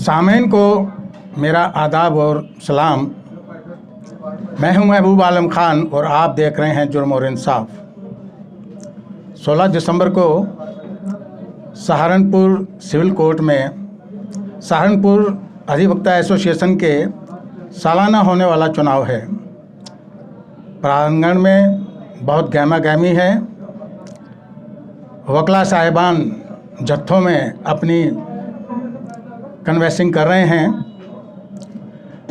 सामीन को मेरा आदाब और सलाम। मैं हूं महबूब आलम खान और आप देख रहे हैं जुर्म और इंसाफ। 16 दिसंबर को सहारनपुर सिविल कोर्ट में सहारनपुर अधिवक्ता एसोसिएशन के सालाना होने वाला चुनाव है। प्रांगण में बहुत गहमा गहमी है। वकला साहिबान जत्थों में अपनी कन्वेंसिंग कर रहे हैं।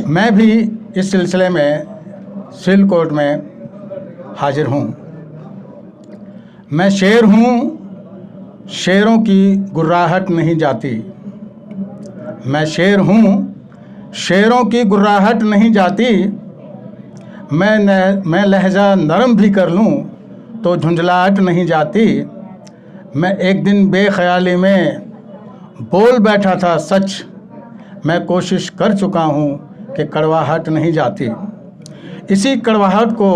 मैं भी इस सिलसिले में सिविल कोर्ट में हाजिर हूँ। मैं शेर हूँ, शेरों की गुर्राहट नहीं जाती। मैं शेर हूँ, शेरों की गुर्राहट नहीं जाती। मैं लहजा नरम भी कर लूँ तो झुंझलाहट नहीं जाती। मैं एक दिन बेख्याली में बोल बैठा था सच। मैं कोशिश कर चुका हूँ कि कड़वाहट नहीं जाती। इसी कड़वाहट को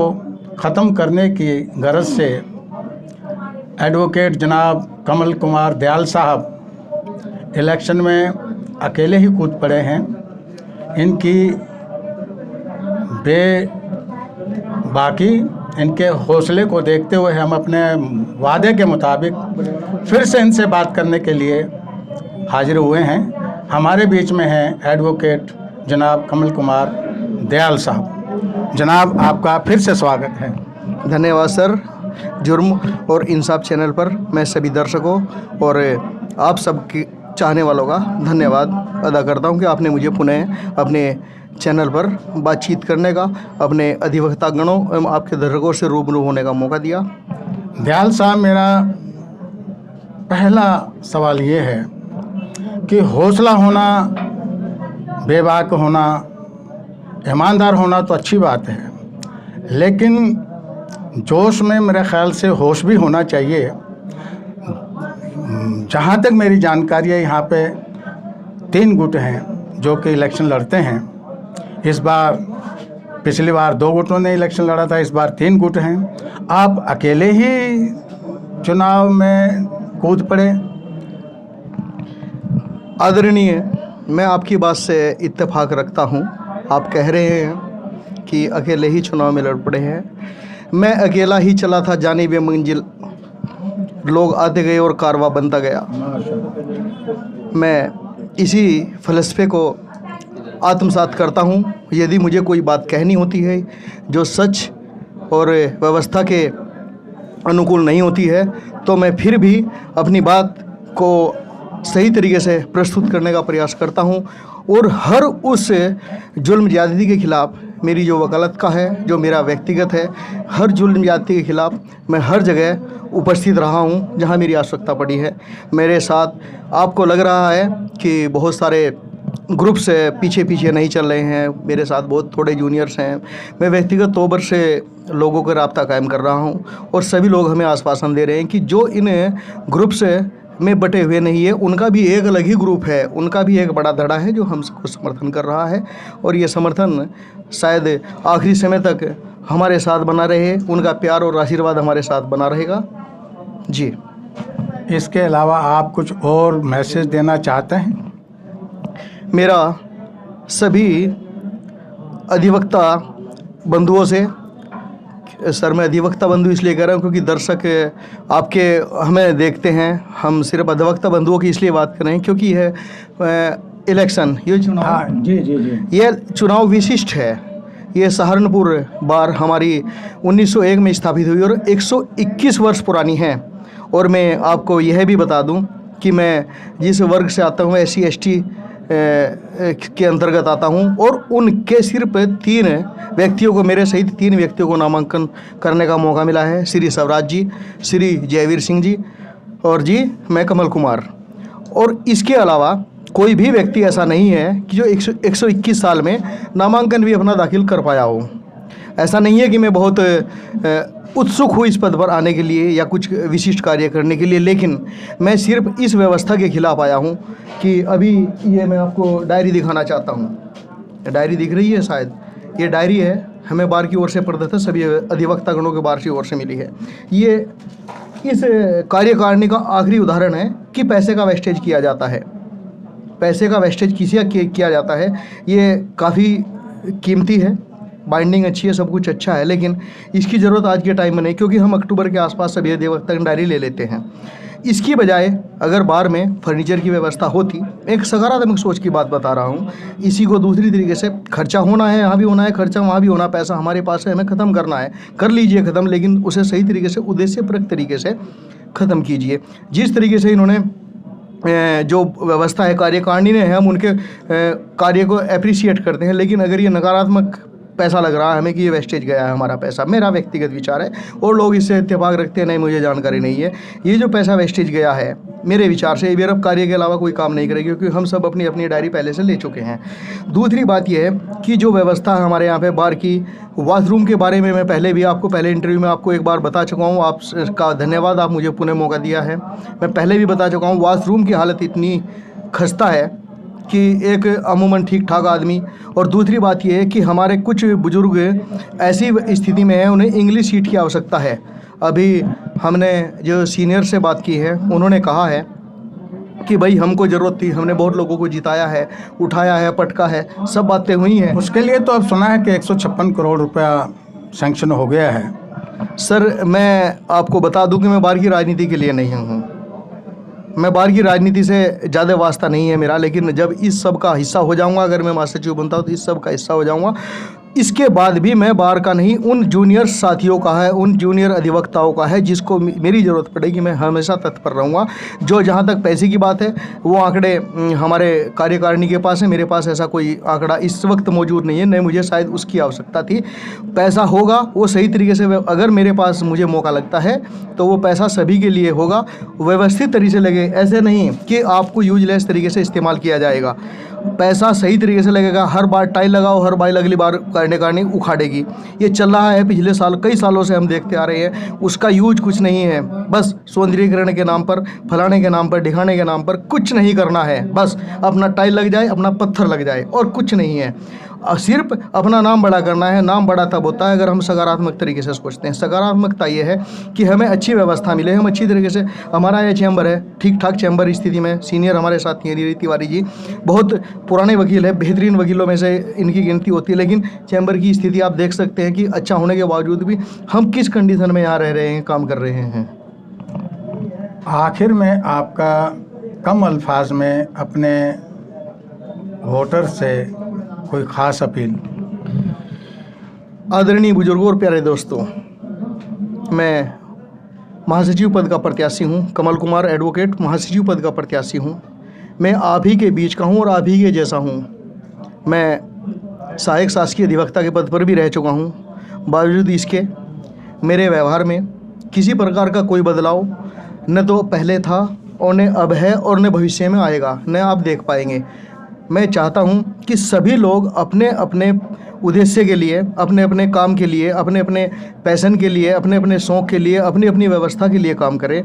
ख़त्म करने की गरज से एडवोकेट जनाब कमल कुमार दयाल साहब इलेक्शन में अकेले ही कूद पड़े हैं। इनकी बाकी इनके हौसले को देखते हुए हम अपने वादे के मुताबिक फिर से इनसे बात करने के लिए हाजिर हुए हैं। हमारे बीच में हैं एडवोकेट जनाब कमल कुमार दयाल साहब। जनाब, आपका फिर से स्वागत है। धन्यवाद सर। जुर्म और इंसाफ चैनल पर मैं सभी दर्शकों और आप सबके चाहने वालों का धन्यवाद अदा करता हूं कि आपने मुझे पुनः अपने चैनल पर बातचीत करने का, अपने अधिवक्ता गणों एवं आपके दर्शकों से रूबरू होने का मौका दिया। दयाल साहब, मेरा पहला सवाल ये है कि हौसला होना, बेबाक होना, ईमानदार होना तो अच्छी बात है, लेकिन जोश में मेरे ख़्याल से होश भी होना चाहिए। जहाँ तक मेरी जानकारी है, यहाँ पे 3 गुट हैं जो कि इलेक्शन लड़ते हैं। इस बार, पिछली बार 2 गुटों ने इलेक्शन लड़ा था, इस बार 3 गुट हैं। आप अकेले ही चुनाव में कूद पड़े। आदरणीय, मैं आपकी बात से इत्तेफाक रखता हूं। आप कह रहे हैं कि अकेले ही चुनाव में लड़ पड़े हैं। मैं अकेला ही चला था जाने बे मंजिल, लोग आते गए और कारवां बनता गया। मैं इसी फलसफे को आत्मसात करता हूं। यदि मुझे कोई बात कहनी होती है जो सच और व्यवस्था के अनुकूल नहीं होती है, तो मैं फिर भी अपनी बात को सही तरीके से प्रस्तुत करने का प्रयास करता हूं और हर उस जुल्म ज़्यादती के ख़िलाफ़ मेरी जो वकालत का है, जो मेरा व्यक्तिगत है, हर जुल्म ज़्यादती के ख़िलाफ़ मैं हर जगह उपस्थित रहा हूं जहां मेरी आवश्यकता पड़ी है। मेरे साथ आपको लग रहा है कि बहुत सारे ग्रुप्स पीछे पीछे नहीं चल रहे हैं, मेरे साथ बहुत थोड़े जूनियर्स हैं। मैं व्यक्तिगत तौर से लोगों का रब्ता कायम कर रहा हूं और सभी लोग हमें आश्वासन दे रहे हैं कि जो इन ग्रुप्स में बटे हुए नहीं है, उनका भी एक अलग ही ग्रुप है, उनका भी एक बड़ा धड़ा है जो हमको समर्थन कर रहा है और ये समर्थन शायद आखिरी समय तक हमारे साथ बना रहे। उनका प्यार और आशीर्वाद हमारे साथ बना रहेगा जी। इसके अलावा आप कुछ और मैसेज देना चाहते हैं? मेरा सभी अधिवक्ता बंधुओं से, सर मैं अधिवक्ता बंधु इसलिए कह रहा हूँ क्योंकि दर्शक आपके हमें देखते हैं, हम सिर्फ अधिवक्ता बंधुओं की इसलिए बात कर रहे हैं क्योंकि यह इलेक्शन, ये चुनाव, हाँ जी जी जी, ये चुनाव विशिष्ट है। ये सहारनपुर बार हमारी 1901 में स्थापित हुई और 121 वर्ष पुरानी है। और मैं आपको यह भी बता दूं कि मैं जिस वर्ग से आता हूँ, SC/ST के अंतर्गत आता हूं और उनके सिर्फ 3 व्यक्तियों को, मेरे सहित 3 व्यक्तियों को नामांकन करने का मौका मिला है। श्री स्वराज जी, श्री जयवीर सिंह जी और जी मैं कमल कुमार। और इसके अलावा कोई भी व्यक्ति ऐसा नहीं है कि जो 121 साल में नामांकन भी अपना दाखिल कर पाया हो। ऐसा नहीं है कि मैं बहुत उत्सुक हूँ इस पद पर आने के लिए या कुछ विशिष्ट कार्य करने के लिए, लेकिन मैं सिर्फ इस व्यवस्था के खिलाफ आया हूँ कि अभी ये मैं आपको डायरी दिखाना चाहता हूँ। डायरी दिख रही है शायद, ये डायरी है, हमें बार की ओर से प्रदत्त सभी अधिवक्ता गणों के बार की ओर से मिली है। ये इस कार्यकारिणी का आखिरी उदाहरण है कि पैसे का वेस्टेज किया जाता है। पैसे का वेस्टेज किया जाता है, ये काफ़ी कीमती है। बाइंडिंग अच्छी है, सब कुछ अच्छा है, लेकिन इसकी ज़रूरत आज के टाइम में नहीं, क्योंकि हम अक्टूबर के आसपास सभी अधिवक्ता डायरी ले लेते हैं। इसकी बजाय अगर बार में फर्नीचर की व्यवस्था होती, एक सकारात्मक सोच की बात बता रहा हूँ, इसी को दूसरी तरीके से खर्चा होना है, यहाँ भी होना है खर्चा, वहाँ भी होना, पैसा हमारे पास है, हमें ख़त्म करना है, कर लीजिए ख़त्म, लेकिन उसे सही तरीके से उद्देश्यपरक तरीके से ख़त्म कीजिए। जिस तरीके से इन्होंने जो व्यवस्था है कार्यकारिणी ने है, हम उनके कार्य को अप्रिशिएट करते हैं, लेकिन अगर ये नकारात्मक पैसा लग रहा है हमें कि ये वेस्टेज गया है हमारा पैसा, मेरा व्यक्तिगत विचार है, और लोग इससे इत्तेफाक रखते हैं नहीं मुझे जानकारी नहीं है, ये जो पैसा वेस्टेज गया है मेरे विचार से एबीआरएफ कार्य के अलावा कोई काम नहीं करेगी, क्योंकि हम सब अपनी अपनी डायरी पहले से ले चुके हैं। दूसरी बात यह है कि जो व्यवस्था है हमारे यहाँ पे बार की, वॉशरूम के बारे में मैं पहले भी आपको पहले इंटरव्यू में आपको एक बार बता चुका हूँ, आपका धन्यवाद, आप मुझे पुनः मौका दिया है। मैं पहले भी बता चुका हूँ, वॉशरूम की हालत इतनी खस्ता है कि एक अमूमन ठीक ठाक आदमी, और दूसरी बात यह है कि हमारे कुछ बुज़ुर्ग ऐसी स्थिति में हैं उन्हें इंग्लिश सीट की आवश्यकता है। अभी हमने जो सीनियर से बात की है, उन्होंने कहा है कि भाई हमको ज़रूरत थी, हमने बहुत लोगों को जिताया है, उठाया है, पटका है, सब बातें हुई हैं। उसके लिए तो अब सुना है कि 156 करोड़ रुपया सैंक्शन हो गया है। सर मैं आपको बता दूं कि मैं बाहर की राजनीति के लिए नहीं हूँ, मैं बाहर की राजनीति से ज़्यादा वास्ता नहीं है मेरा, लेकिन जब इस सब का हिस्सा हो जाऊंगा, अगर मैं महासचिव बनता हूँ तो इस सब का हिस्सा हो जाऊंगा, इसके बाद भी मैं बाहर का नहीं, उन जूनियर साथियों का है, उन जूनियर अधिवक्ताओं का है जिसको मेरी ज़रूरत पड़ेगी, मैं हमेशा तत्पर रहूँगा। जो जहाँ तक पैसे की बात है वो आंकड़े हमारे कार्यकारिणी के पास है, मेरे पास ऐसा कोई आंकड़ा इस वक्त मौजूद नहीं है, नहीं मुझे शायद उसकी आवश्यकता थी। पैसा होगा वो सही तरीके से, अगर मेरे पास मुझे मौका लगता है तो वो पैसा सभी के लिए होगा, व्यवस्थित तरीके से लगे, ऐसे नहीं कि आपको यूजलेस तरीके से इस्तेमाल किया जाएगा। पैसा सही तरीके से लगेगा, हर बार टाइल लगाओ, हर बार अगली बार करने उखाड़ेगी, ये चल रहा है पिछले साल, कई सालों से हम देखते आ रहे हैं। उसका यूज कुछ नहीं है, बस सौंदर्यीकरण के नाम पर, फलाने के नाम पर, ढिकाने के नाम पर कुछ नहीं करना है, बस अपना टाइल लग जाए, अपना पत्थर लग जाए, और कुछ नहीं है। सिर्फ अपना नाम बड़ा करना है। नाम बड़ा तब होता है अगर हम सकारात्मक तरीके से सोचते हैं। सकारात्मकता ये है कि हमें अच्छी व्यवस्था मिले, हम अच्छी तरीके से, हमारा ये चैम्बर है ठीक ठाक चैम्बर स्थिति में, सीनियर हमारे साथ हैं रीति तिवारी जी, बहुत पुराने वकील है, बेहतरीन वकीलों में से इनकी गिनती होती है, लेकिन चैम्बर की स्थिति आप देख सकते हैं कि अच्छा होने के बावजूद भी हम किस कंडीशन में यहाँ रह रहे हैं, काम कर रहे हैं। आखिर में आपका कम अल्फाज में अपने वोटर से कोई ख़ास अपील। आदरणीय बुजुर्गों और प्यारे दोस्तों, मैं महासचिव पद का प्रत्याशी हूँ, कमल कुमार एडवोकेट महासचिव पद का प्रत्याशी हूँ। मैं आप ही के बीच का हूँ और आप ही के जैसा हूँ। मैं सहायक शासकीय अधिवक्ता के पद पर भी रह चुका हूँ, बावजूद इसके मेरे व्यवहार में किसी प्रकार का कोई बदलाव न तो पहले था और न अब है और न भविष्य में आएगा, न आप देख पाएंगे। मैं चाहता हूं कि सभी लोग अपने अपने उद्देश्य के लिए, अपने अपने काम के लिए, अपने अपने पैशन के लिए, अपने अपने शौक़ के लिए, अपनी अपनी व्यवस्था के लिए काम करें,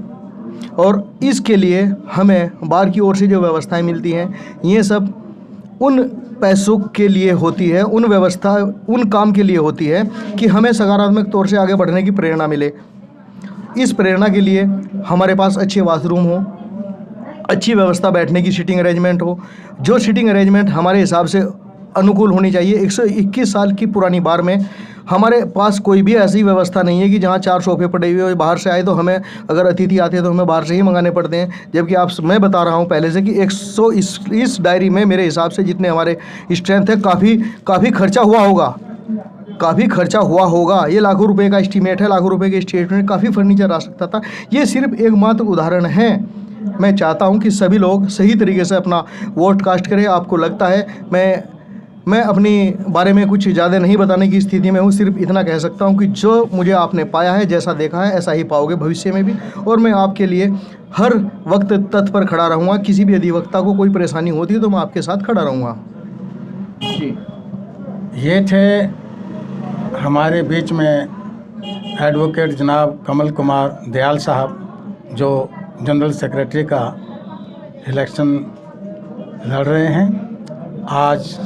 और इसके लिए हमें बार की ओर से जो व्यवस्थाएं मिलती हैं ये सब उन पैसों के लिए होती है, उन व्यवस्था उन काम के लिए होती है कि हमें सकारात्मक तौर से आगे बढ़ने की प्रेरणा मिले। इस प्रेरणा के लिए हमारे पास अच्छे वॉशरूम हो, अच्छी व्यवस्था, बैठने की सीटिंग अरेंजमेंट हो, जो सीटिंग अरेंजमेंट हमारे हिसाब से अनुकूल होनी चाहिए। 121 साल की पुरानी बार में हमारे पास कोई भी ऐसी व्यवस्था नहीं है कि जहां 4 सोफे पड़े हुए, बाहर से आए तो हमें, अगर अतिथि आते हैं तो हमें बाहर से ही मंगाने पड़ते हैं। जबकि मैं बता रहा हूं पहले से कि 100 इस डायरी में मेरे हिसाब से जितने हमारे स्ट्रेंथ है, काफ़ी खर्चा हुआ होगा, काफ़ी खर्चा हुआ होगा। ये लाखों रुपए का एस्टीमेट है, लाखों रुपए के एस्टीमेट, काफ़ी फर्नीचर आ सकता था। ये सिर्फ एकमात्र उदाहरण है। मैं चाहता हूं कि सभी लोग सही तरीके से अपना वोट कास्ट करें। आपको लगता है मैं अपनी बारे में कुछ ज़्यादा नहीं बताने की स्थिति में हूँ, सिर्फ इतना कह सकता हूँ कि जो मुझे आपने पाया है, जैसा देखा है, ऐसा ही पाओगे भविष्य में भी, और मैं आपके लिए हर वक्त तत्पर खड़ा रहूँगा। किसी भी अधिवक्ता को कोई परेशानी होती है तो मैं आपके साथ खड़ा रहूँगा जी। ये थे हमारे बीच में एडवोकेट जनाब कमल कुमार दयाल साहब, जो जनरल सेक्रेटरी का इलेक्शन लड़ रहे हैं। आज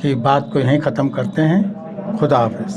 की बात को यहीं ख़त्म करते हैं। खुदा हाफिज़।